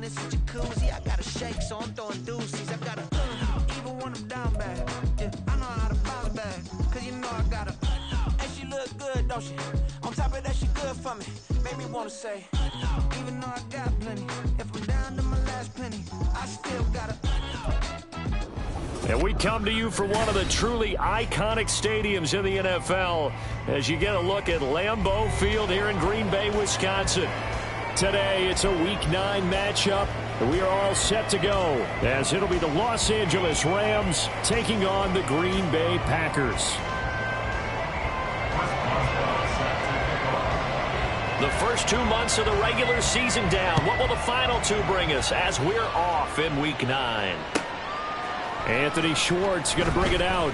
this is jacuzzi. I got a shake, so I'm throwing deuces. I got a even when I'm down bad. Yeah, I know how to bounce back, cause you know I got a and she look good, don't she? On top of that, she good for me. Made me wanna say, even though I got plenty, if I'm down to my last penny, I still got a. And we come to you from one of the truly iconic stadiums in the NFL as you get a look at Lambeau Field here in Green Bay, Wisconsin. Today, it's a Week 9 matchup. We are all set to go as it'll be the Los Angeles Rams taking on the Green Bay Packers. The first 2 months of the regular season down. What will the final two bring us as we're off in Week 9? Anthony Schwartz going to bring it out.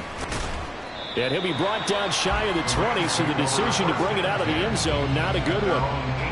And he'll be brought down shy of the 20, so the decision to bring it out of the end zone, not a good one.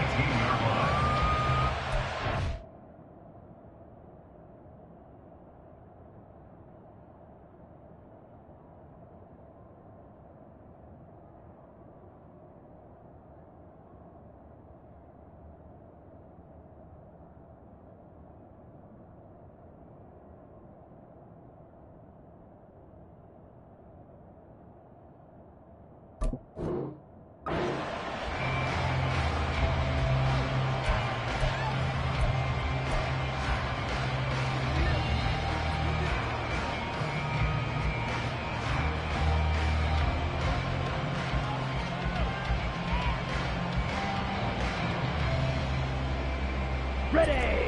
Ready!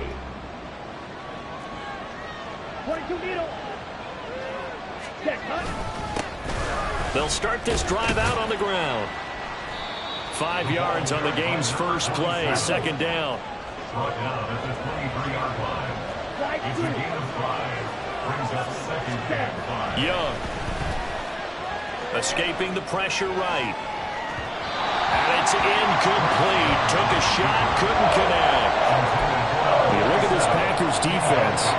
22 needle! Check, cut! They'll start this drive out on the ground. 5 yards on the game's first play, second down. Brought down at the 23-yard line. It's a gain of 5. Brings up second and 5. Young. Escaping the pressure right. And it's incomplete. Took a shot, couldn't connect. You look at this Packers defense.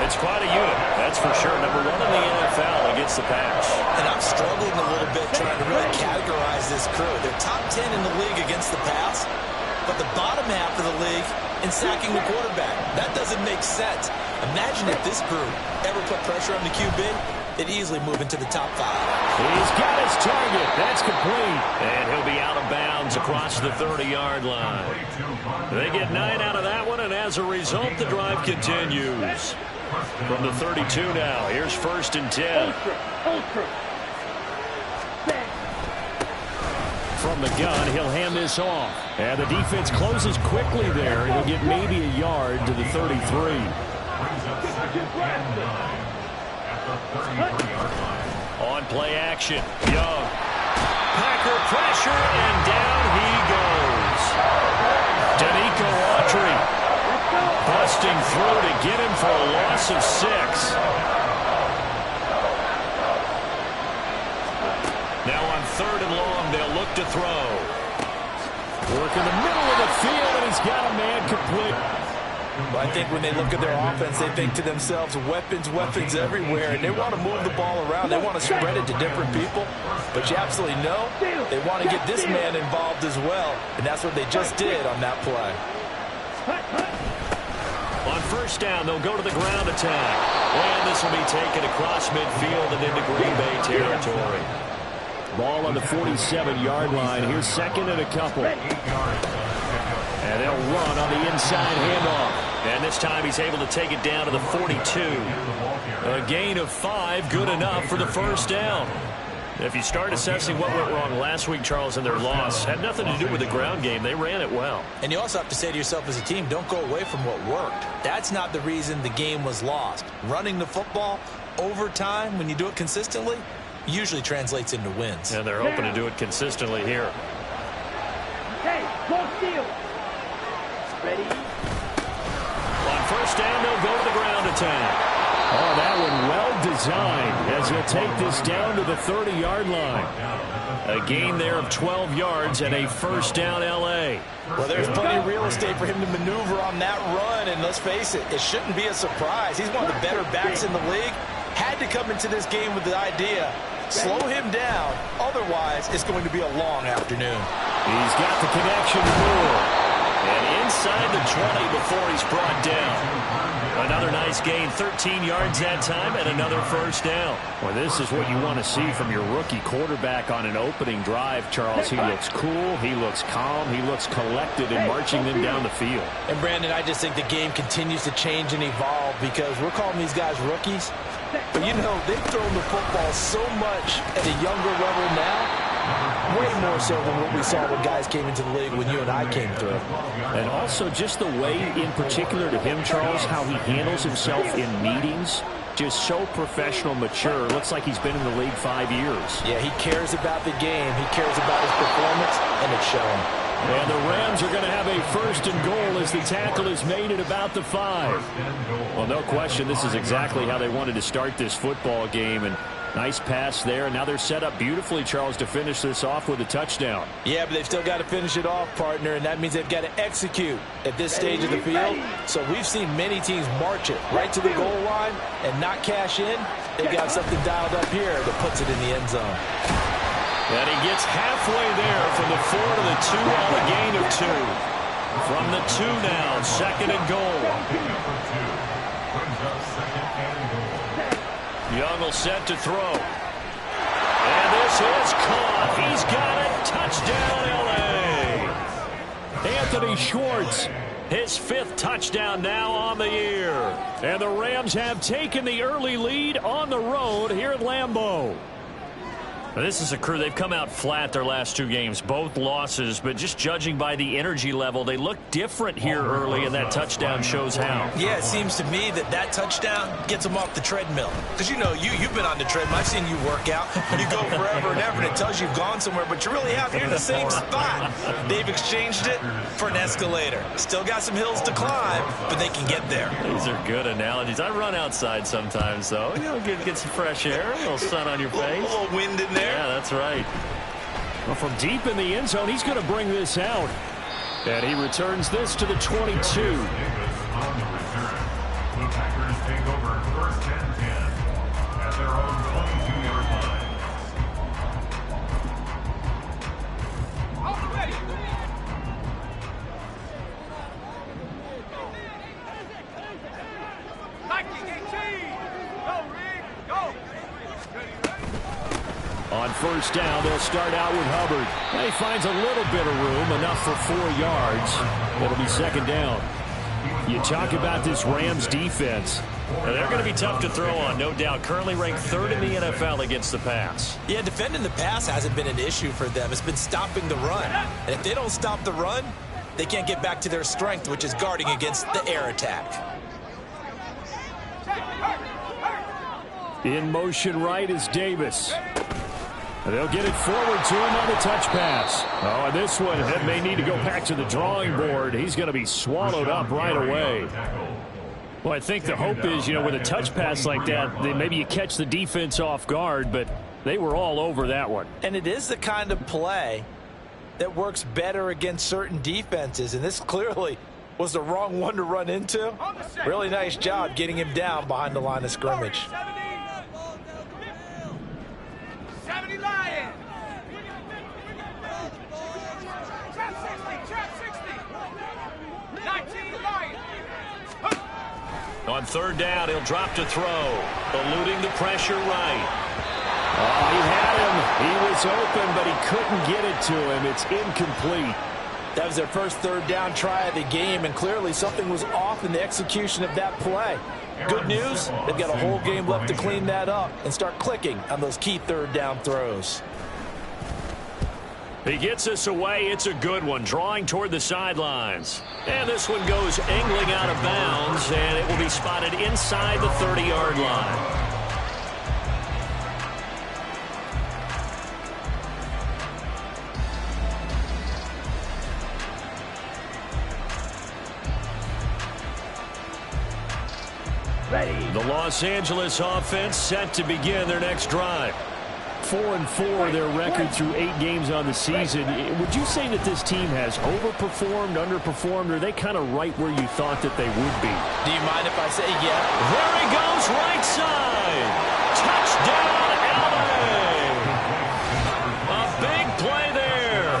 It's quite a unit, that's for sure. Number 1 in the NFL against the pass. And I'm struggling a little bit trying to really categorize this crew. They're top 10 in the league against the pass, but the bottom half of the league in sacking the quarterback. That doesn't make sense. Imagine if this group ever put pressure on the QB, they'd easily move into the top 5. He's got his target. That's complete. And he'll be out of bounds across the 30-yard line. They get 9 out of that one, and as a result, the drive continues. From the 32 now, here's 1st and 10. From the gun, he'll hand this off. And the defense closes quickly there. He'll get maybe a yard to the 33. On play action, Young. Packer pressure, and down he goes. Danico Autry busting through to get him for a loss of 6. Now on 3rd and long, they'll look to throw. Work in the middle of the field, and he's got a man complete. Well, I think when they look at their offense, they think to themselves, weapons, weapons everywhere, and they want to move the ball around. They want to spread it to different people, but you absolutely know they want to get this man involved as well, and that's what they just did on that play. On 1st down, they'll go to the ground attack, and this will be taken across midfield and into Green Bay territory. Ball on the 47-yard line. Here's 2nd and a couple. And they'll run on the inside handoff. And this time he's able to take it down to the 42. A gain of 5, good enough for the 1st down. If you start assessing what went wrong last week, Charles, in their loss, had nothing to do with the ground game. They ran it well. And you also have to say to yourself as a team, don't go away from what worked. That's not the reason the game was lost. Running the football over time, when you do it consistently, usually translates into wins. And they're hoping to do it consistently here. Okay, go steal. Ready? On 1st down, they'll go to the ground attack. Oh, that one well designed as he'll take this down to the 30-yard line. A gain there of 12 yards and a 1st down L.A. Well, there's plenty of real estate for him to maneuver on that run, and let's face it, it shouldn't be a surprise. He's one of the better backs in the league. Had to come into this game with the idea, slow him down, otherwise it's going to be a long afternoon. He's got the connection to Moore. And inside the 20 before he's brought down. Another nice gain, 13 yards that time, and another first down. Well, this is what you want to see from your rookie quarterback on an opening drive, Charles. He looks cool, he looks calm, he looks collected in marching them down the field. And, Brandon, I just think the game continues to change and evolve because we're calling these guys rookies. But, you know, they've thrown the football so much at a younger level now, way more so than what we saw when guys came into the league when you and I came through. And also just the way, in particular to him, Charles, how he handles himself in meetings, just so professional, mature. Looks like he's been in the league 5 years. Yeah, he cares about the game. He cares about his performance, and it's showing. And the Rams are going to have a first and goal as the tackle is made at about the 5. Well, no question, this is exactly how they wanted to start this football game. And nice pass there. And now they're set up beautifully, Charles, to finish this off with a touchdown. Yeah, but they've still got to finish it off, partner, and that means they've got to execute at this stage of the field. So we've seen many teams march it right to the goal line and not cash in. They've got something dialed up here that puts it in the end zone. And he gets halfway there from the 4 to the 2 on a gain of 2. From the 2 now, second and goal. Young will set to throw. And this is caught. He's got it. Touchdown, L.A. Anthony Schwartz, his 5th touchdown now on the year. And the Rams have taken the early lead on the road here at Lambeau. This is a crew, they've come out flat their last 2 games, both losses, but just judging by the energy level, they look different here early, and that touchdown shows how. Yeah, it seems to me that touchdown gets them off the treadmill. Because, you know, you've been on the treadmill. I've seen you work out. You go forever and ever, and it tells you you've gone somewhere, but you're really out here in the same spot. They've exchanged it for an escalator. Still got some hills to climb, but they can get there. These are good analogies. I run outside sometimes, though. You know, get some fresh air, a little sun on your face. A little wind in there. Yeah, that's right. Well, from deep in the end zone, he's going to bring this out. And he returns this to the 22. On the return, the Packers take over first and 10 at their own 22-yard line. On first down, they'll start out with Hubbard. He finds a little bit of room, enough for 4 yards. It'll be second down. You talk about this Rams defense. Now, they're going to be tough to throw on, no doubt. Currently ranked 3rd in the NFL against the pass. Yeah, defending the pass hasn't been an issue for them. It's been stopping the run. And if they don't stop the run, they can't get back to their strength, which is guarding against the air attack. In motion right is Davis. They'll get it forward to him on the touch pass. Oh, and this one may need to go back to the drawing board. He's going to be swallowed up right away. Well, I think the hope is, you know, with a touch pass like that, maybe you catch the defense off guard, but they were all over that one. And it is the kind of play that works better against certain defenses, and this clearly was the wrong one to run into. Really nice job getting him down behind the line of scrimmage. 70 Lions. Trap 60. 19 Lions. On third down, he'll drop to throw, eluding the pressure right. Oh, he had him. He was open, but he couldn't get it to him. It's incomplete. That was their first third down try of the game, and clearly something was off in the execution of that play. Good news, they've got a whole game left to clean that up and start clicking on those key third down throws. He gets us away. It's a good one, drawing toward the sidelines. And this one goes angling out of bounds, and it will be spotted inside the 30-yard line. The Los Angeles offense set to begin their next drive. 4-4 their record through 8 games on the season. Would you say that this team has overperformed, underperformed, or are they kind of right where you thought that they would be? Do you mind if I say yeah? There he goes, right side. Touchdown, LA. A big play there.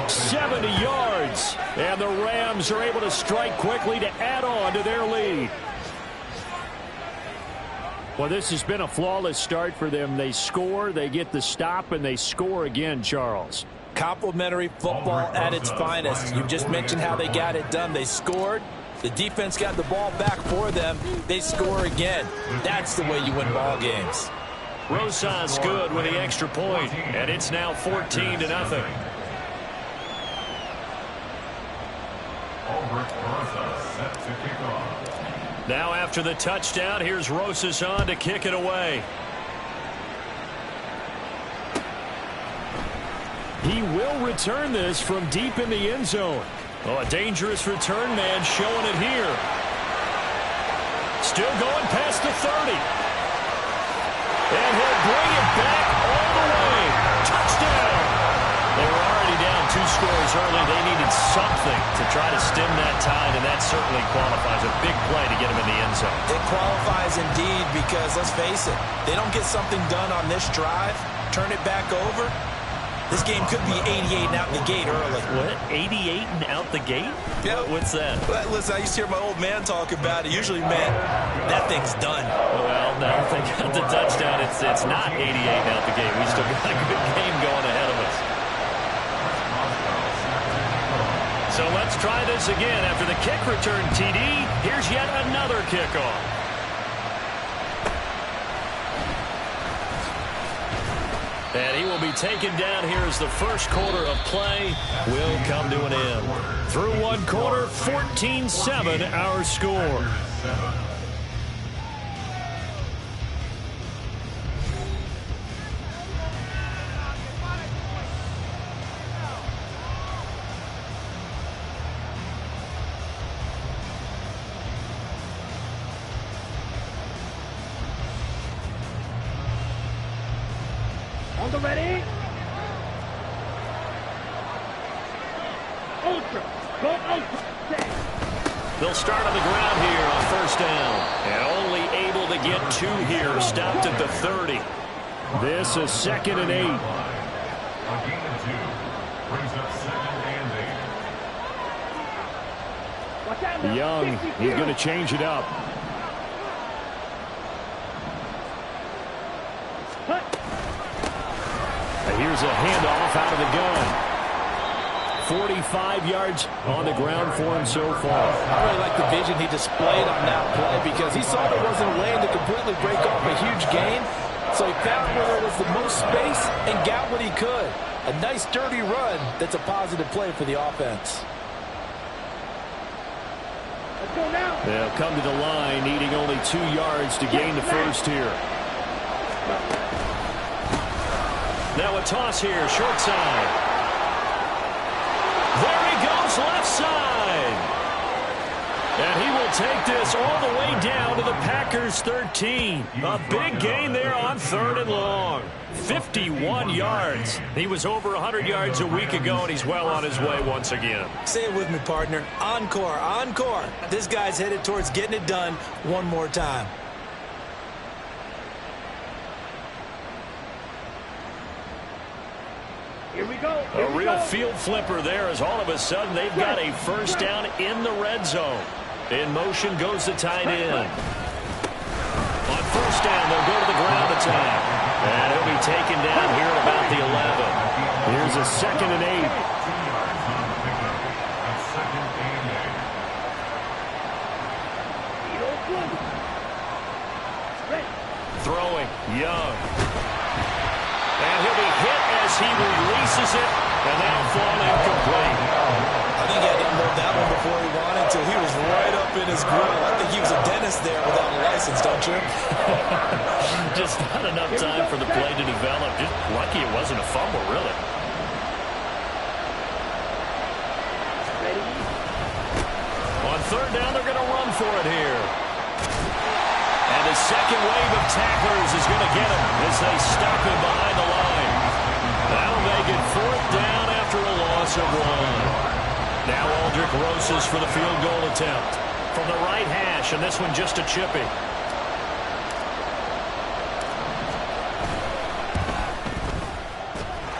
70 yards. And the Rams are able to strike quickly to add on to their lead. Well, this has been a flawless start for them. They score, they get the stop, and they score again, Charles. Complimentary football at its finest. You just mentioned how they got it done. They scored. The defense got the ball back for them. They score again. That's the way you win ball games. Rosas good with the extra point, and it's now 14-0. Now after the touchdown, here's Rosas on to kick it away. He will return this from deep in the end zone. Oh, a dangerous return man showing it here. Still going past the 30. And he'll bring it back all the way. Touchdown. They were already down 2 scores early. They needed something to try to stem that tide, and that certainly qualifies. A big play to get them in the end zone. It qualifies indeed because, let's face it, they don't get something done on this drive, turn it back over. This game could be 88 and out the gate early. What? 88 and out the gate? Yeah. What's that? Well, listen, I used to hear my old man talk about it. Usually meant that thing's done. Well, now if they got the touchdown, it's not 88 and out the gate. We still got a good game going ahead of us. So let's try this again. After the kick return, TD, here's yet another kickoff. And he will be taken down here as the first quarter of play will come to an end. Through one quarter, 14-7 our score. Ready? Ultra. Go ultra. They'll start on the ground here on first down. And only able to get 2 here. Stopped at the 30. This is 2nd and 8. A gain of 2 brings up 2nd and 8. Young, he's going to change it up. Here's a handoff out of the gun. 45 yards on the ground for him so far. I really like the vision he displayed on that play because he saw there wasn't a lane to completely break off a huge gain. So he found where there was the most space and got what he could. A nice, dirty run that's a positive play for the offense. Let's go now. They'll come to the line, needing only 2 yards to gain the first here. Now a toss here, short side. There he goes, left side. And he will take this all the way down to the Packers' 13. A big gain there on 3rd and long. 51 yards. He was over 100 yards a week ago, and he's well on his way once again. Say it with me, partner. Encore, encore. This guy's headed towards getting it done one more time. Here we go. A real field flipper there as all of a sudden they've got a first down in the red zone. In motion goes the tight end. On first down, they'll go to the ground attack. And he'll be taken down here at about the 11. Here's a 2nd and 8. 2 yards on the pickup. That's 2nd and 8. Throwing, Young. And he'll be hit as he releases it, and that'll fall incomplete. I think he had to unload that one before he wanted to. He was right up in his grill. I think he was a dentist there without a license, don't you? Just not enough time for the play to develop. Just lucky it wasn't a fumble, really. On 3rd down, they're going to run for it here. And the second wave of tacklers is going to get him as they stop him behind the line. That'll make it 4th down after a loss of 1. Now Aldrick Rosas for the field goal attempt. From the right hash, and this one just a chippy.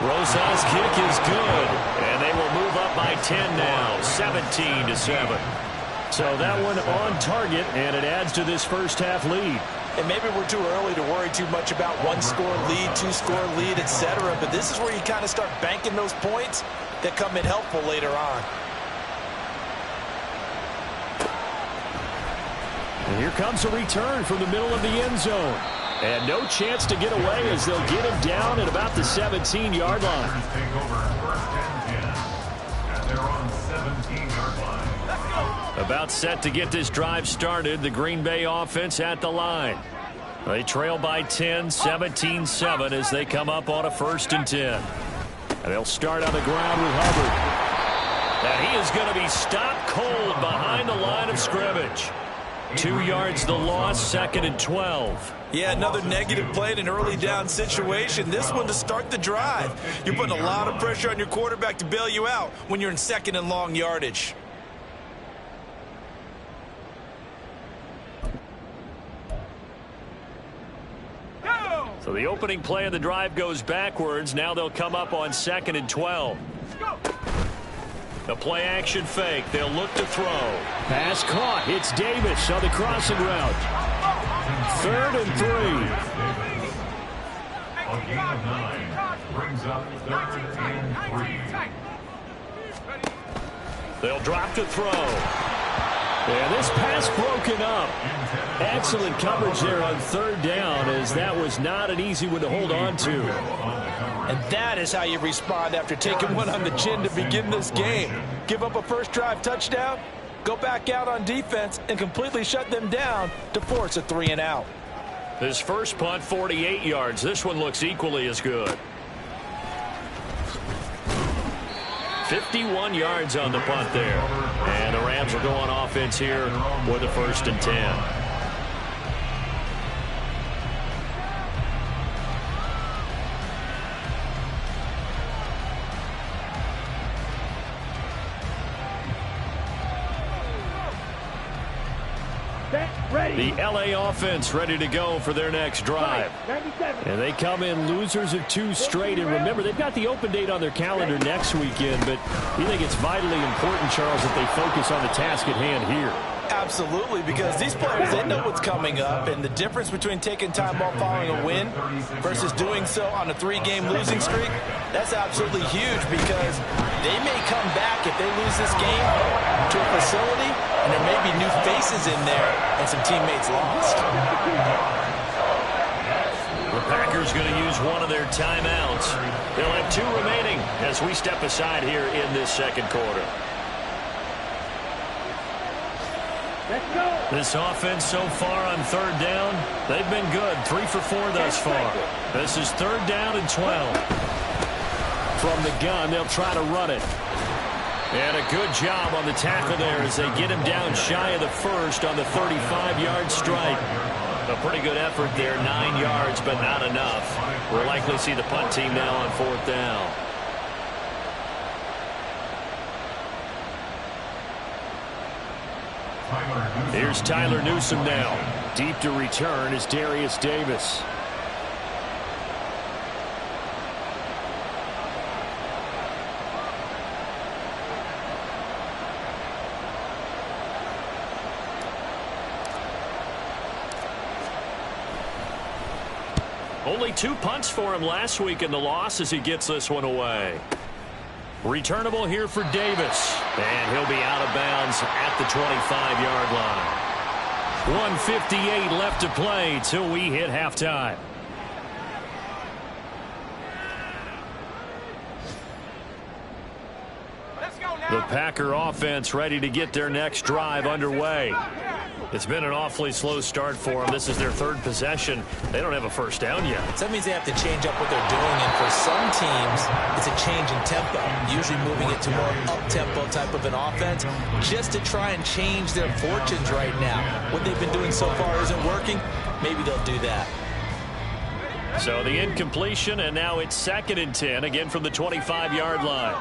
Rosas' kick is good, and they will move up by 10 now, 17-7. So that one on target, and it adds to this first half lead. And maybe we're too early to worry too much about one-score lead, two-score lead, etc. But this is where you kind of start banking those points that come in helpful later on. And here comes a return from the middle of the end zone. And no chance to get away as they'll get him down at about the 17-yard line. Take over first and 10. And they're on 17-yard line. About set to get this drive started. The Green Bay offense at the line. They trail by 10, 17-7 as they come up on a 1st and 10. And they'll start on the ground with Hubbard. And he is going to be stopped cold behind the line of scrimmage. 2 yards the loss, 2nd and 12. Yeah, another negative play in an early down situation. This one to start the drive. You're putting a lot of pressure on your quarterback to bail you out when you're in 2nd and long yardage. So the opening play of the drive goes backwards. Now they'll come up on 2nd and 12. The play action fake. They'll look to throw. Pass caught. It's Davis on the crossing route. 3rd and 3. A gain of 9 brings up 3rd and 3. They'll drop to throw. And this pass broken up. Excellent coverage there on 3rd down, as that was not an easy one to hold on to. And that is how you respond after taking one on the chin to begin this game. Give up a first drive touchdown, go back out on defense, and completely shut them down to force a 3 and out. His first punt, 48 yards. This one looks equally as good. 51 yards on the punt there. And the Rams will go on offense here with a 1st and 10. The LA offense ready to go for their next drive. And they come in losers of 2 straight. And remember, they've got the open date on their calendar next weekend. But you think it's vitally important, Charles, that they focus on the task at hand here? Absolutely, because these players, they know what's coming up, and the difference between taking time off following a win versus doing so on a 3-game losing streak, that's absolutely huge, because they may come back if they lose this game to a facility, and there may be new faces in there and some teammates lost. The Packers going to use one of their timeouts. They'll have 2 remaining as we step aside here in this 2nd quarter. Let's go. This offense so far on 3rd down, they've been good. 3 for 4 thus far. This is 3rd down and 12. From the gun, they'll try to run it. And a good job on the tackle there as they get him down shy of the 1st on the 35-yard strike. A pretty good effort there, 9 yards, but not enough. We'll likely see the punt team now on 4th down. Here's Tyler Newsome now. Deep to return is Darius Davis. Only 2 punts for him last week in the loss as he gets this one away. Returnable here for Davis. And he'll be out of bounds at the 25-yard line. 1:58 left to play till we hit halftime. The Packer offense ready to get their next drive underway. It's been an awfully slow start for them. This is their 3rd possession. They don't have a 1st down yet. So that means they have to change up what they're doing, and for some teams, it's a change in tempo, usually moving it to more up-tempo type of an offense, just to try and change their fortunes right now. What they've been doing so far isn't working. Maybe they'll do that. So the incompletion, and now it's 2nd and 10, again from the 25-yard line.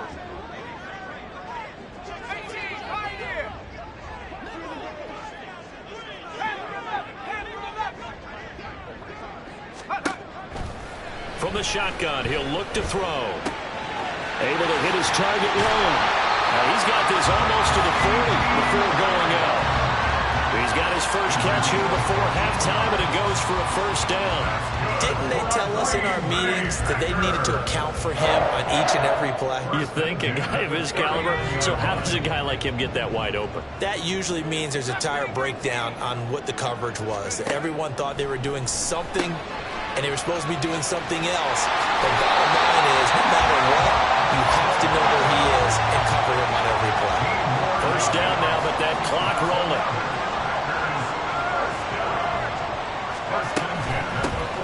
From the shotgun, he'll look to throw. Able to hit his target low. Now he's got this almost to the 40 before going out. He's got his first catch stretch here before halftime, and it goes for a first down. Didn't they tell us in our meetings that they needed to account for him on each and every play? You think a guy of his caliber? So how does a guy like him get that wide open? That usually means there's a tire breakdown on what the coverage was. Everyone thought they were doing something, and they were supposed to be doing something else. The bottom line is, no matter what, you have to know where he is and cover him on every play. First down now, but that clock rolling.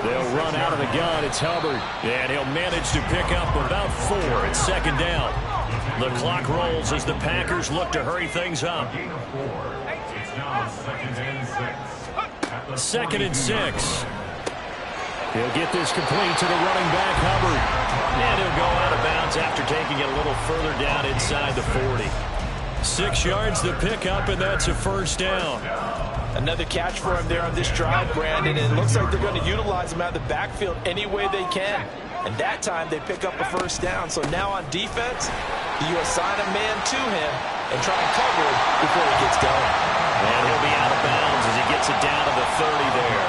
They'll run out of the gun. It's Hubbard. And he'll manage to pick up about 4 at second down. The clock rolls as the Packers look to hurry things up. It's now 2nd and 6. 2nd and 6. He'll get this complete to the running back, Hubbard. And he'll go out of bounds after taking it a little further down inside the 40. 6 yards the pickup, and that's a first down. Another catch for him there on this drive, Brandon, and it looks like they're going to utilize him out of the backfield any way they can. And that time they pick up a first down. So now on defense, you assign a man to him and try and cover him before he gets going. And he'll be out of bounds as he gets it down to the 30 there.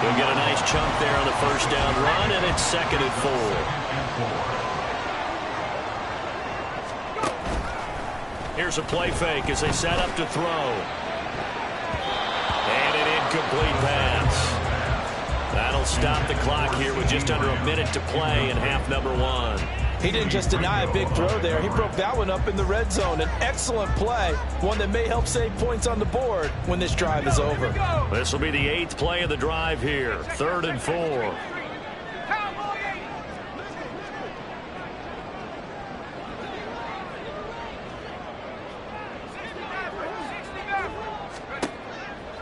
He'll get a nice chunk there on the first down run, and it's 2nd and 4. Here's a play fake as they set up to throw. And an incomplete pass. That'll stop the clock here with just under a minute to play in half number 1. He didn't just deny a big throw there. He broke that one up in the red zone. An excellent play, one that may help save points on the board when this drive is over. This will be the 8th play of the drive here. 3rd and 4.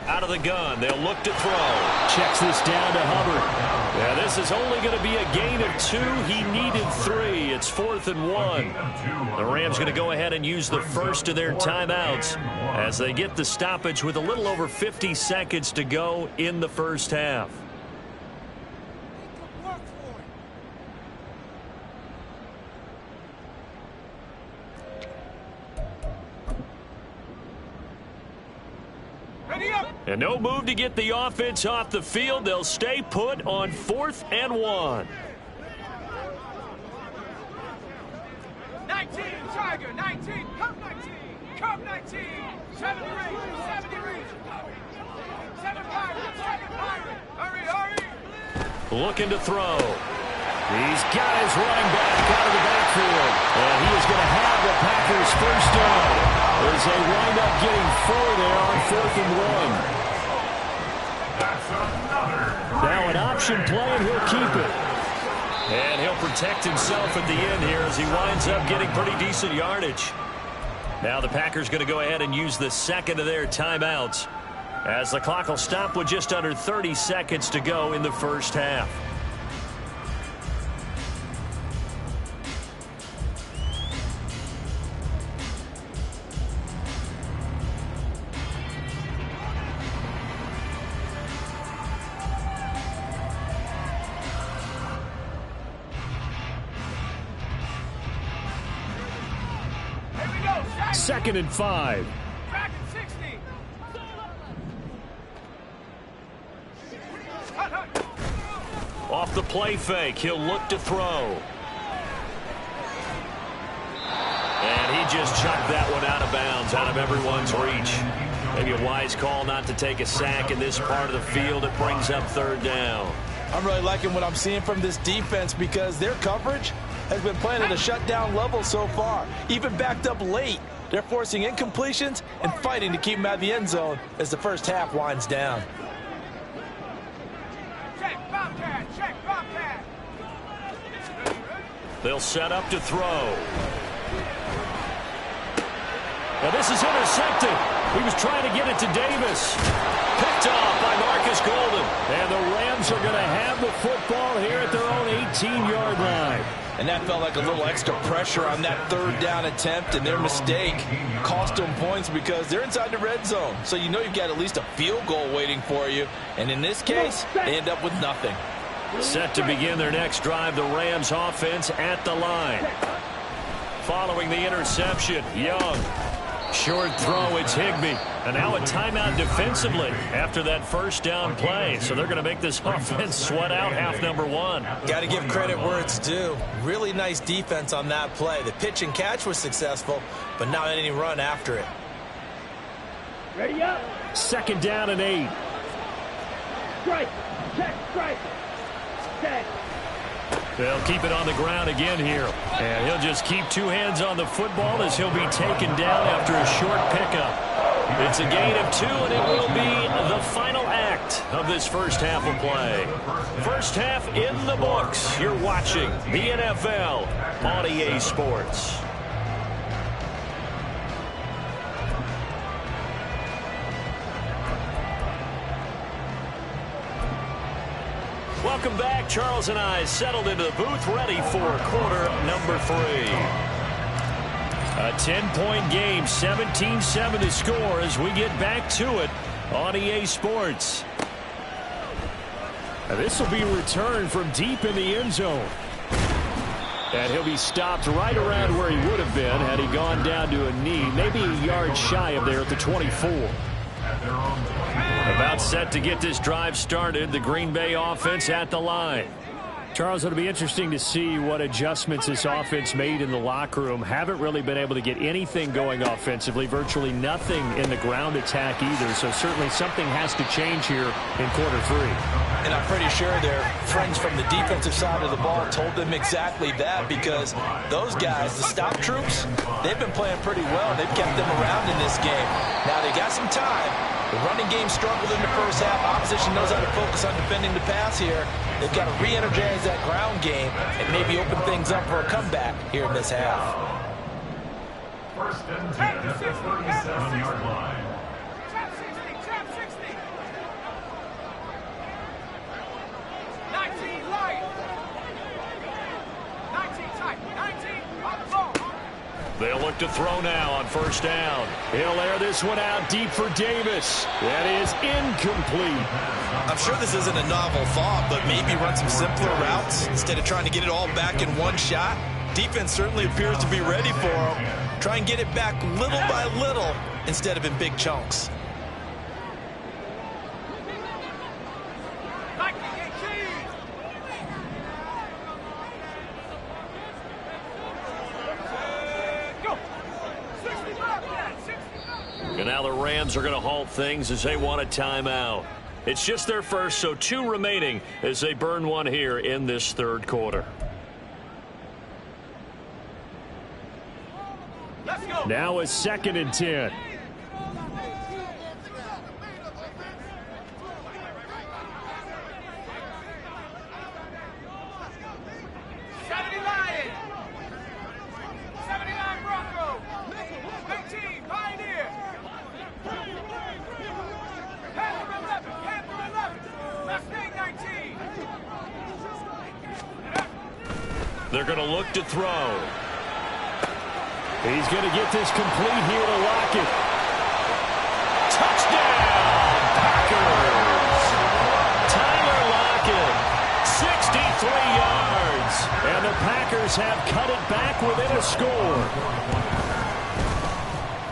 Out of the gun, they'll look to throw. Checks this down to Hubbard. Yeah, this is only going to be a gain of 2. He needed 3. It's 4th and 1. The Rams going to go ahead and use the first of their timeouts as they get the stoppage with a little over 50 seconds to go in the first half. And no move to get the offense off the field. They'll stay put on 4th and 1. 19, Tiger, 19, come 19, come 19, 70 reach, 70 reach, 7 Pirate, 7 Pirate, hurry, hurry. Looking to throw. He's got his running back out of the backfield. And he is going to have the Packers first down as they wind up getting 4 there on 4th and 1. Now an option play, and he'll keep it. And he'll protect himself at the end here as he winds up getting pretty decent yardage. Now the Packers going to go ahead and use the second of their timeouts as the clock will stop with just under 30 seconds to go in the first half. Second and 5. Back at 60. Off the play fake, he'll look to throw. And he just chucked that one out of bounds, out of everyone's reach. Maybe a wise call not to take a sack in this part of the field. It brings up 3rd down. I'm really liking what I'm seeing from this defense because their coverage has been playing at a shutdown level so far. Even backed up late, they're forcing incompletions and fighting to keep them out of the end zone as the first half winds down. Check, Bobcat, check, Bobcat. They'll set up to throw. Now this is intercepted. He was trying to get it to Davis. Picked off by Marcus Golden. And the Rams are going to have the football here at their own 18-yard line. And that felt like a little extra pressure on that 3rd down attempt, and their mistake cost them points because they're inside the red zone. So you know you've got at least a field goal waiting for you. And in this case, they end up with nothing. Set to begin their next drive, the Rams offense at the line. Following the interception, Young Short throw, it's Higbee. And now a timeout defensively after that first down play. So they're going to make this offense sweat out half number one. Got to give credit where it's due. Really nice defense on that play. The pitch and catch was successful, but not any run after it. Ready up. 2nd down and 8. Strike. Check. Strike. Set. They'll keep it on the ground again here. And he'll just keep 2 hands on the football as he'll be taken down after a short pickup. It's a gain of 2, and it will be the final act of this first half of play. First half in the books. You're watching the NFL on EA Sports. Welcome back. Charles and I settled into the booth, ready for quarter number 3. A 10-point game, 17-7 to score as we get back to it on EA Sports. Now this will be returned from deep in the end zone. And he'll be stopped right around where he would have been had he gone down to a knee, maybe a yard shy of there at the 24. About set to get this drive started, the Green Bay offense at the line. Charles, it'll be interesting to see what adjustments this offense made in the locker room. Haven't really been able to get anything going offensively, virtually nothing in the ground attack either. So certainly something has to change here in quarter 3. And I'm pretty sure their friends from the defensive side of the ball told them exactly that, because those guys, the stop troops, they've been playing pretty well. They've kept them around in this game. Now they got some time. The running game struggled in the first half. Opposition knows how to focus on defending the pass here. They've got to re-energize that ground game and maybe open things up for a comeback here in this half. First and 10 at the 37-yard line. Trap 60. Trap 60. 19 light. 19 tight. 19 on the ball. They'll look to throw now on first down. He'll air this one out deep for Davis. That is incomplete. I'm sure this isn't a novel thought, but maybe run some simpler routes instead of trying to get it all back in one shot. Defense certainly appears to be ready for him. Try and get it back little by little instead of in big chunks. And now the Rams are going to halt things as they want a timeout. It's just their first, so 2 remaining as they burn one here in this third quarter. Let's go. Now it's 2nd and 10. They're going to look to throw. He's going to get this complete here to Lockett. Touchdown, Packers! Tyler Lockett, 63 yards. And the Packers have cut it back within a score.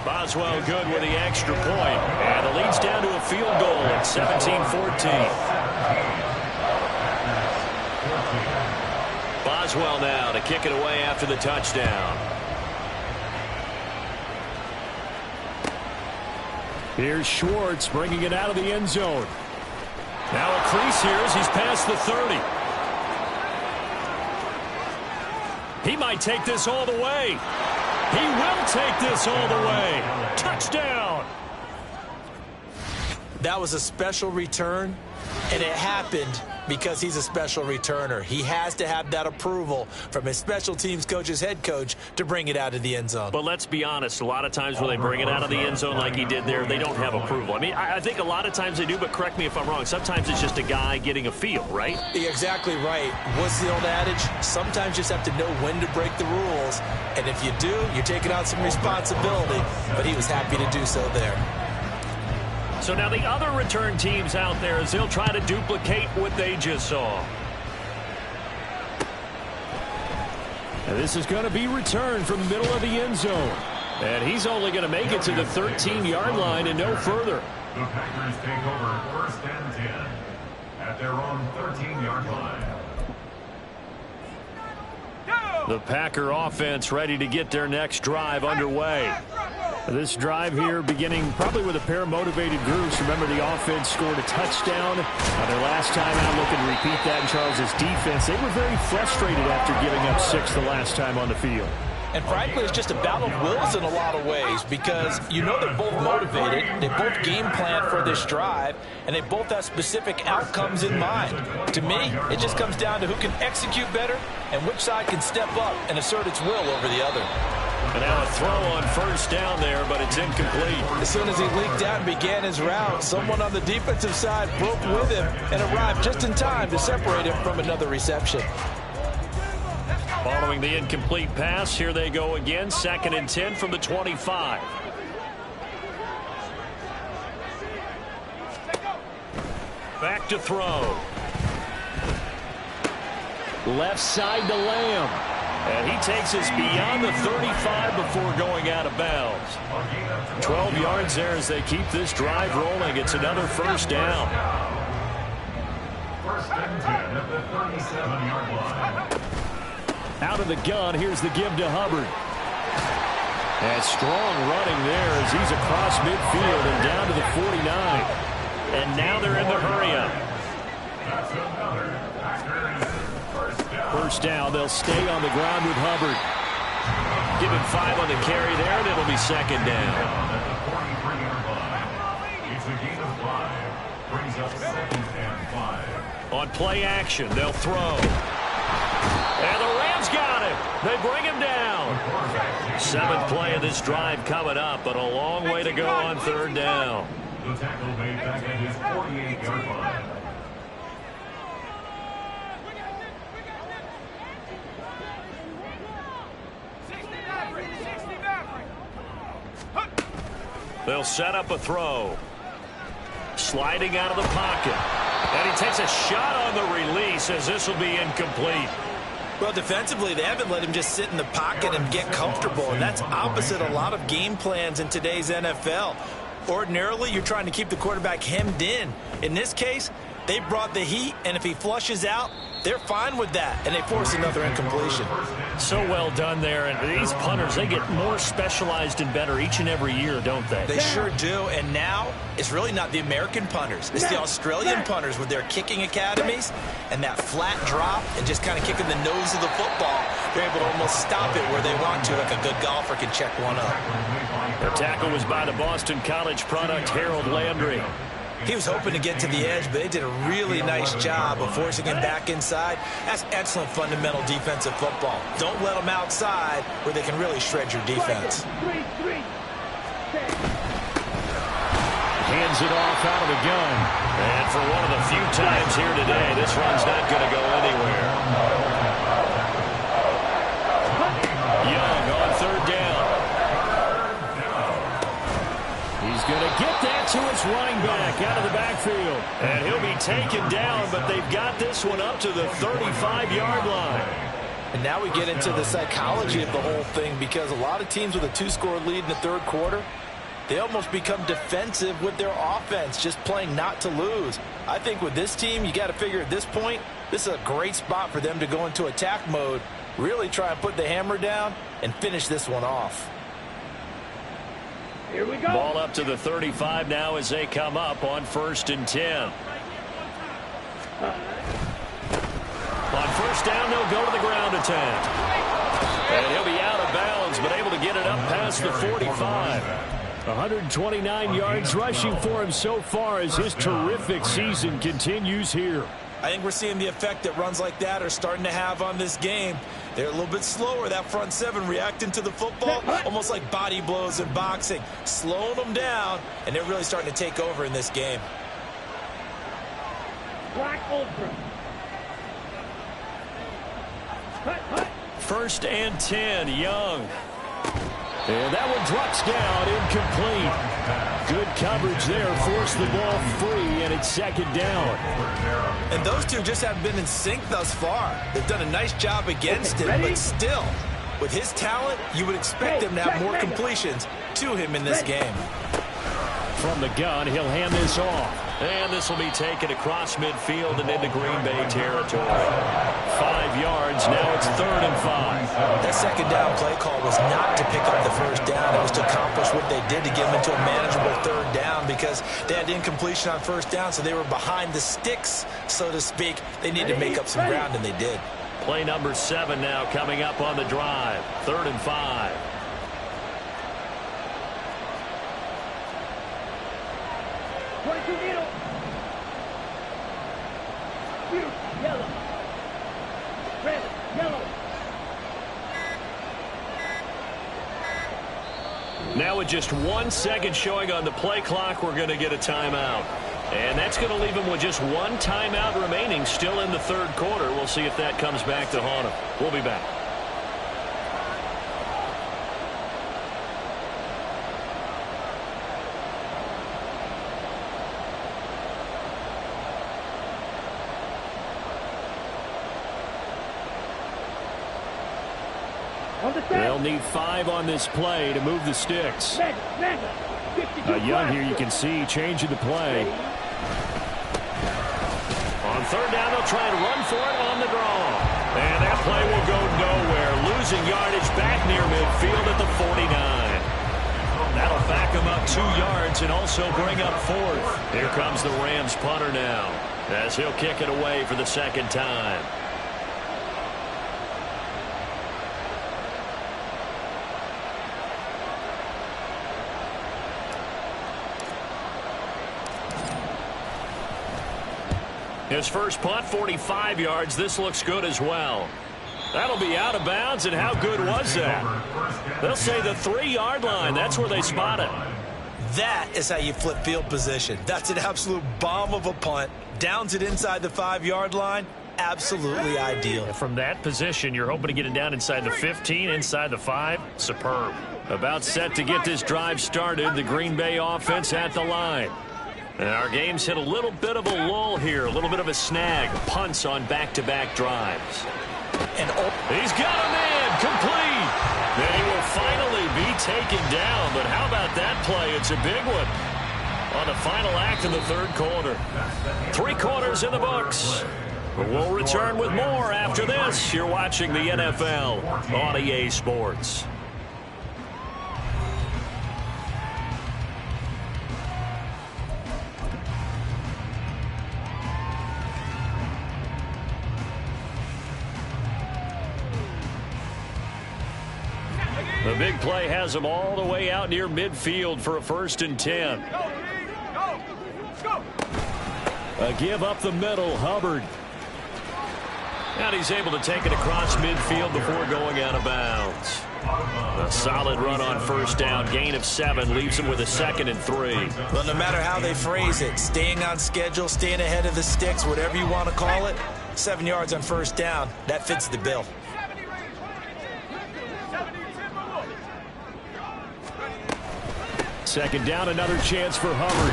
Boswell good with the extra point. And it leads down to a field goal at 17-14. Boswell now to kick it away after the touchdown. Here's Schwartz bringing it out of the end zone. Now a crease here as he's past the 30. He might take this all the way. He will take this all the way. Touchdown. That was a special return, and it happened because he's a special returner. He has to have that approval from his special teams coach's head coach to bring it out of the end zone. But let's be honest, a lot of times when they bring it out of the end zone like he did there, they don't have approval. I mean, I think a lot of times they do, but correct me if I'm wrong. Sometimes it's just a guy getting a feel, right? You're exactly right. What's the old adage? Sometimes you just have to know when to break the rules. And if you do, you're taking on some responsibility. But he was happy to do so there. So now the other return teams out there as they'll try to duplicate what they just saw. And this is going to be returned from the middle of the end zone. And he's only going to make it to the 13-yard line and no further. The Packers take over 1st and 10 at their own 13-yard line. The Packer offense ready to get their next drive underway. This drive here beginning probably with a pair of motivated groups. Remember, the offense scored a touchdown their last time out. Looking to repeat that in Charles' defense. They were very frustrated after giving up 6 the last time on the field. And frankly, it's just a battle of wills in a lot of ways because you know they're both motivated, they both game plan for this drive, and they both have specific outcomes in mind. To me, it just comes down to who can execute better and which side can step up and assert its will over the other. And now a throw on 1st down there, but it's incomplete. As soon as he leaked out and began his route, someone on the defensive side broke with him and arrived just in time to separate him from another reception. Following the incomplete pass, here they go again. 2nd and 10 from the 25. Back to throw. Left side to Lamb. And he takes us beyond the 35 before going out of bounds. 12 yards there as they keep this drive rolling. It's another 1st down. 1st and 10 at the 37-yard line. Out of the gun, here's the give to Hubbard. And strong running there as he's across midfield and down to the 49. And now they're in the hurry-up. That's another Packers 1st down, they'll stay on the ground with Hubbard. Give him 5 on the carry there, and it'll be 2nd down. At the 43-yard line. It's a gain of 5. Brings up 2nd and 5. On play action, they'll throw. And the Rams got him. They bring him down. 7th play of this drive coming up, but a long way to go on 3rd down. The tackle made back at his 48-yard line. They'll set up a throw. Sliding out of the pocket. And he takes a shot on the release as this will be incomplete. Well, defensively, they haven't let him just sit in the pocket and get comfortable, and that's opposite a lot of game plans in today's NFL. Ordinarily, you're trying to keep the quarterback hemmed in. In this case, they brought the heat, and if he flushes out, they're fine with that, and they force another incompletion. So well done there, and these punters, they get more specialized and better each and every year, don't they? They sure do, and now it's really not the American punters. It's the Australian punters with their kicking academies and that flat drop and just kind of kicking the nose of the football. They're able to almost stop it where they want to, like a good golfer can check one up. The tackle was by the Boston College product, Harold Landry. He was hoping to get to the edge, but they did a really nice job of forcing him back inside. That's excellent fundamental defensive football. Don't let them outside where they can really shred your defense. Hands it off out of the gun. And for one of the few times here today, this run's not going to go anywhere. Young on 3rd down. He's going to get that to his running back out of the backfield. And he'll be taken down, but they've got this one up to the 35-yard line. And now we get into the psychology of the whole thing, because a lot of teams with a 2-score lead in the 3rd quarter, they almost become defensive with their offense, just playing not to lose. I think with this team, you got to figure at this point, this is a great spot for them to go into attack mode, really try and put the hammer down and finish this one off. Here we go. Ball up to the 35 now as they come up on 1st and 10. On 1st down, they'll go to the ground attack. And he'll be out of bounds, but able to get it up past the 45. 129 yards rushing for him so far as his terrific season continues here. I think we're seeing the effect that runs like that are starting to have on this game. They're a little bit slower, that front 7, reacting to the football, almost like body blows in boxing, slowing them down, and they're really starting to take over in this game. Black Ultra. 1st and 10, Young. And that one drops down, incomplete. Good coverage there, forced the ball free, and it's 2nd down. And those two just haven't been in sync thus far. They've done a nice job against it, but still, With his talent, you would expect him to have more completions to him in this game. From the gun, he'll hand this off. And this will be taken across midfield and into Green Bay territory. 5 yards, now it's 3rd and 5. That second down play call was not to pick up the first down. It was to accomplish what they did to get them into a manageable 3rd down because they had incompletion on first down, so they were behind the sticks, so to speak. They needed to make up some ground, and they did. Play number 7 now coming up on the drive. 3rd and 5. Yellow. Red, yellow. Now with just 1 second showing on the play clock, we're going to get a timeout. And that's going to leave them with just 1 timeout remaining still in the 3rd quarter. We'll see if that comes back to haunt them. We'll be back. They'll need 5 on this play to move the sticks. Young here, you can see, changing the play. On 3rd down, they'll try and run for it on the draw. And that play will go nowhere. Losing yardage back near midfield at the 49. That'll back them up 2 yards and also bring up 4th. Here comes the Rams punter now, as he'll kick it away for the 2nd time. His first punt, 45 yards. This looks good as well. That'll be out of bounds, and how good was that? They'll say the 3-yard line. That's where they spot it. That is how you flip field position. That's an absolute bomb of a punt. Downs it inside the 5-yard line. Absolutely ideal. From that position, you're hoping to get it down inside the 15, inside the 5. Superb. About set to get this drive started. The Green Bay offense at the line. And our game's hit a little bit of a lull here, a little bit of a snag. Punts on back-to-back drives. And he's got a man, complete. They will finally be taken down, but how about that play? It's a big one on the final act of the 3rd quarter. 3 quarters in the books. We'll return with more after this. You're watching the NFL on EA Sports. The big play has them all the way out near midfield for a 1st and 10. A give up the middle, Hubbard. And he's able to take it across midfield before going out of bounds. A solid run on 1st down, gain of 7, leaves him with a 2nd and 3. Well, no matter how they phrase it, staying on schedule, staying ahead of the sticks, whatever you want to call it, 7 yards on 1st down, that fits the bill. Second down, another chance for Hubbard.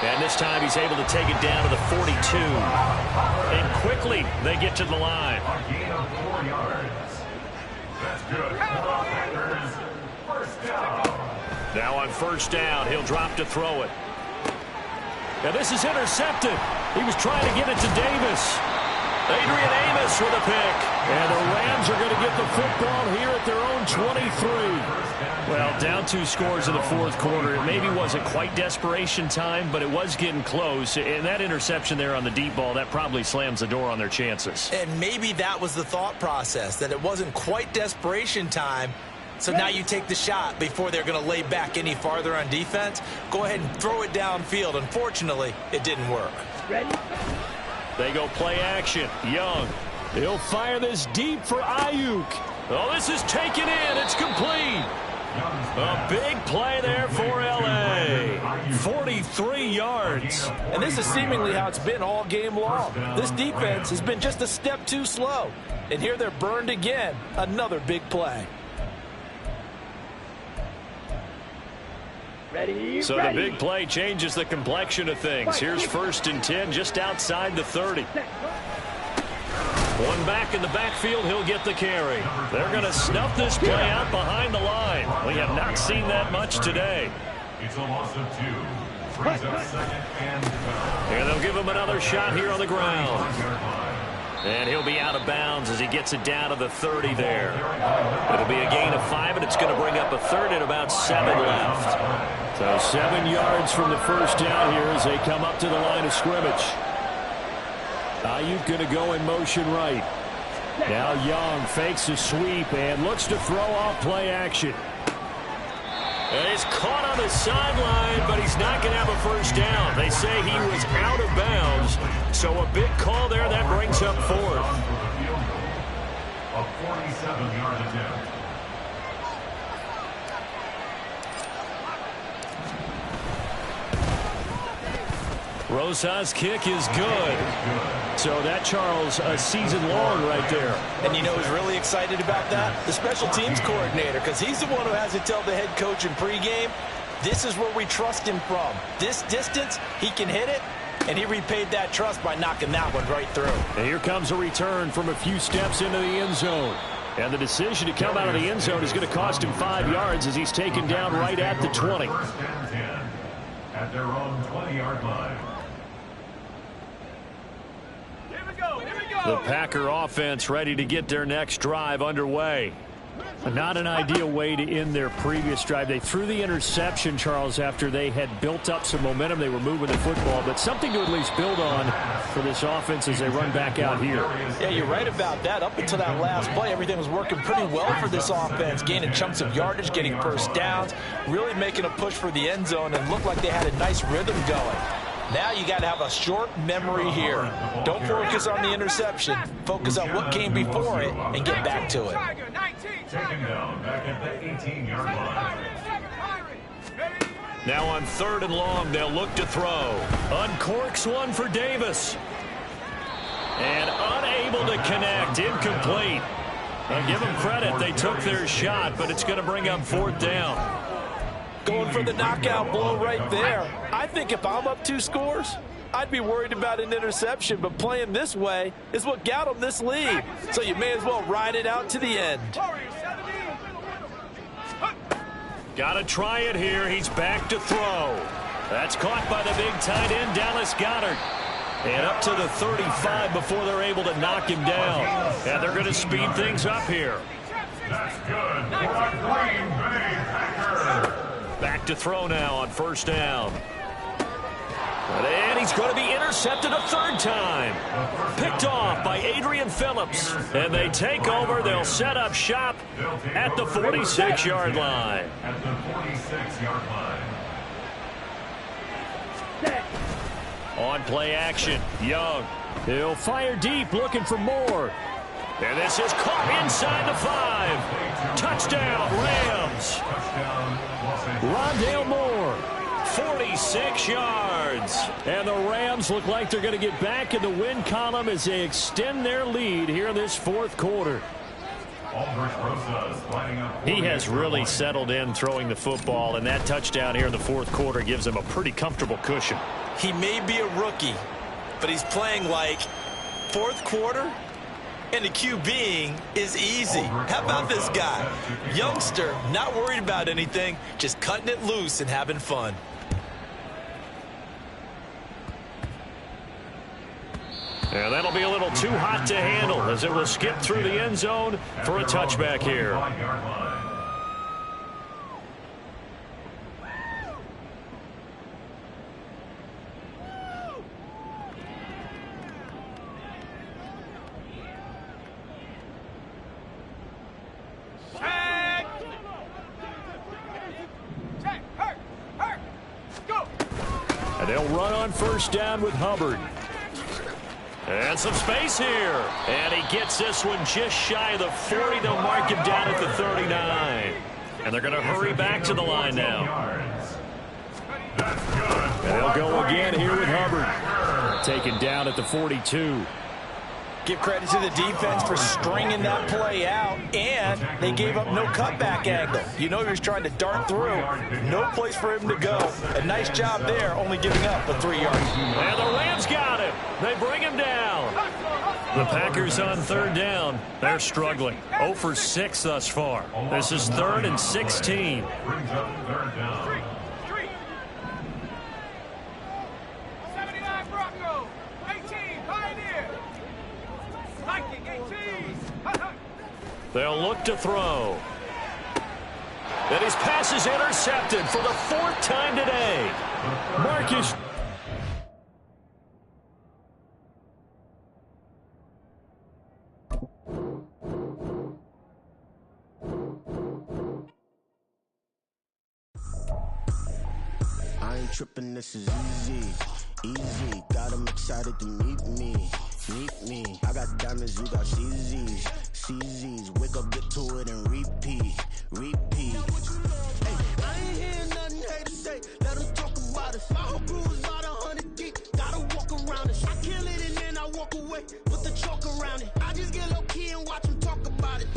And this time he's able to take it down to the 42. And quickly they get to the line. A gain of 4 yards. That's good. Packers, 1st down. Now on 1st down, he'll drop to throw it. Now this is intercepted. He was trying to get it to Davis. Adrian Amos with a pick. And the Rams are going to get the football here at their own 23. Well, down 2 scores in the 4th quarter. It maybe wasn't quite desperation time, but it was getting close. And that interception there on the deep ball, that probably slams the door on their chances. And maybe that was the thought process, that it wasn't quite desperation time. So now you take the shot before they're going to lay back any farther on defense. Go ahead and throw it downfield. Unfortunately, it didn't work. Ready? They go play action. Young. He'll fire this deep for Ayuk. Oh, this is taken in. It's complete. A big play there for L.A. 43 yards. And this is seemingly how it's been all game long. This defense has been just a step too slow. And here they're burned again. Another big play. Ready? So the big play changes the complexion of things. Here's 1st and 10 just outside the 30. One back in the backfield, he'll get the carry. They're going to snuff this play out behind the line. We have not seen that much today. It's a loss of 2. Brings up second and 12. And they'll give him another shot here on the ground. And he'll be out of bounds as he gets it down to the 30 there. It'll be a gain of 5, and it's going to bring up a third and about 7 left. So 7 yards from the first down here as they come up to the line of scrimmage. Ayuk going to go in motion right. Now Young fakes a sweep and looks to throw off play action. And he's caught on the sideline, but he's not going to have a first down. They say he was out of bounds, so a big call there that brings up 4th. A 47-yard attempt. Rosas' kick is good. So that, Charles, a season long right there. And you know who's really excited about that? The special teams coordinator, because he's the one who has to tell the head coach in pregame, this is where we trust him from. This distance, he can hit it, and he repaid that trust by knocking that one right through. And here comes a return from a few steps into the end zone. And the decision to come out of the end zone is going to cost him 5 yards as he's taken down right at the 20. First and 10 at their own 20-yard line. The Packer offense ready to get their next drive underway. Not an ideal way to end their previous drive. They threw the interception, Charles, after they had built up some momentum. They were moving the football, but something to at least build on for this offense as they run back out here. Yeah, you're right about that. Up until that last play, everything was working pretty well for this offense, gaining chunks of yardage, getting first downs, really making a push for the end zone, and looked like they had a nice rhythm going. Now you got to have a short memory here. Don't focus on the interception. Focus on what came before it and get back to it. Taken down back at the 18-yard line. Now on 3rd and long, they'll look to throw. Uncorks one for Davis. And unable to connect. Incomplete. Now give them credit. They took their shot, but it's going to bring up 4th down. Going for the knockout blow right there. I think if I'm up 2 scores, I'd be worried about an interception, but playing this way is what got them this lead. So you may as well ride it out to the end. Got to try it here. He's back to throw. That's caught by the big tight end, Dallas Goedert. And up to the 35 before they're able to knock him down. And they're going to speed things up here. That's good for a Green Bay Packer. Back to throw now on 1st down. And he's going to be intercepted a 3rd time. Picked off by Adrian Phillips. And they take over. They'll set up shop at the 46-yard line. At the 46-yard line. On play action, Young. He'll fire deep, looking for more. And this is caught inside the 5. Touchdown, Rams. Rondale Moore, 46 yards. And the Rams look like they're going to get back in the win column as they extend their lead here in this 4th quarter. He has really settled in throwing the football, and that touchdown here in the 4th quarter gives him a pretty comfortable cushion. He may be a rookie, but he's playing like 4th quarter. And the QBing is easy. How about this guy? Youngster, not worried about anything, just cutting it loose and having fun. And that'll be a little too hot to handle as it will skip through the end zone for a touchback here. And they'll run on 1st down with Hubbard. And some space here. And he gets this one just shy of the 40. They'll mark him down at the 39. And they're going to hurry back to the line now. And they'll go again here with Hubbard. Taken down at the 42. Give credit to the defense for stringing that play out, and they gave up no cutback angle. You know he was trying to dart through. No place for him to go. A nice job there, only giving up a 3 yards. And the Rams got him. They bring him down. The Packers on third down. They're struggling. 0 for 6 thus far. This is 3rd and 16. Brings up third down. Street. 79 Bronco. 18 Pioneer. Viking 18. They'll look to throw. And his pass is intercepted for the 4th time today. Marcus. I ain't tripping, this is easy. Got them excited to meet me. I got diamonds, you got CZs. Wake up, get to it, and repeat. Hey, I ain't hearing nothing haters say. Let them talk about us. My whole crew is about 100 deep. Gotta walk around us. I kill it and then I walk away. Put the chalk around it. I just get low key and watch them talk about it.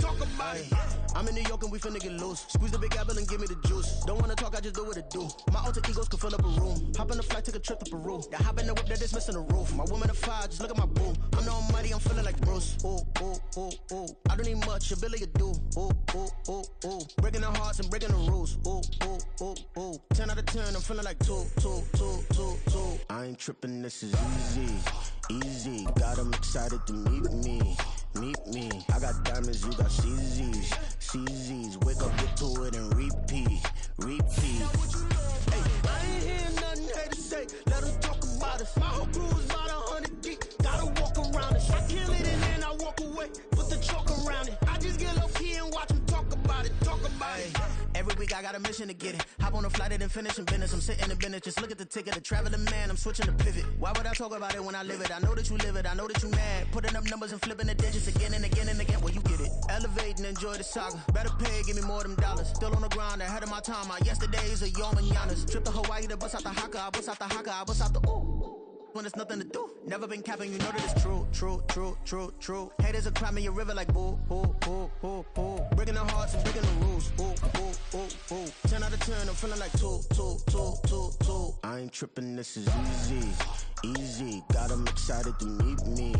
I'm in New York and we finna get loose. Squeeze the big apple and give me the juice. Don't wanna talk, I just do what it do. My alter egos can fill up a room. Hop on a flight, take a trip to Peru. That hop in the whip that is missing the roof. My woman a fire, just look at my boo. I'm the almighty, I'm feeling like Bruce. Ooh. I don't need much, ability to do. Ooh. Breaking the hearts and breaking the rules. Ooh. 10 out of 10, I'm feeling like 2. I ain't tripping, this is easy. Got them excited to meet me. I got diamonds, you got CZs. Wake up, get to it, and repeat. Hey, I ain't hearing nothing haters say. Let them talk about us. My whole crew is about 100 deep. Gotta walk around us. I kill it and then I walk away. Put the chalk around it. I just get low key and watch them talk about it. Every week I got a mission to get it. Hop on a flight and then finish in business. I'm sitting in business, just look at the ticket. A traveling man, I'm switching to pivot. Why would I talk about it when I live it? I know that you live it, I know that you mad. Putting up numbers and flipping the digits again and again and again. Well, you get it. Elevate and enjoy the saga. Better pay, give me more of them dollars. Still on the grind, ahead of my time. My yesterdays are your mananas. Trip to Hawaii to bust out the haka. I bust out the haka, I bust out the ooh. When there's nothing to do. Never been capping, you know that it's true. Haters are climbing your river like boo. Breaking the hearts and breaking the rules. Ooh. 10 out of 10, I'm feeling like 2. I ain't tripping, this is easy. Got them excited to meet me.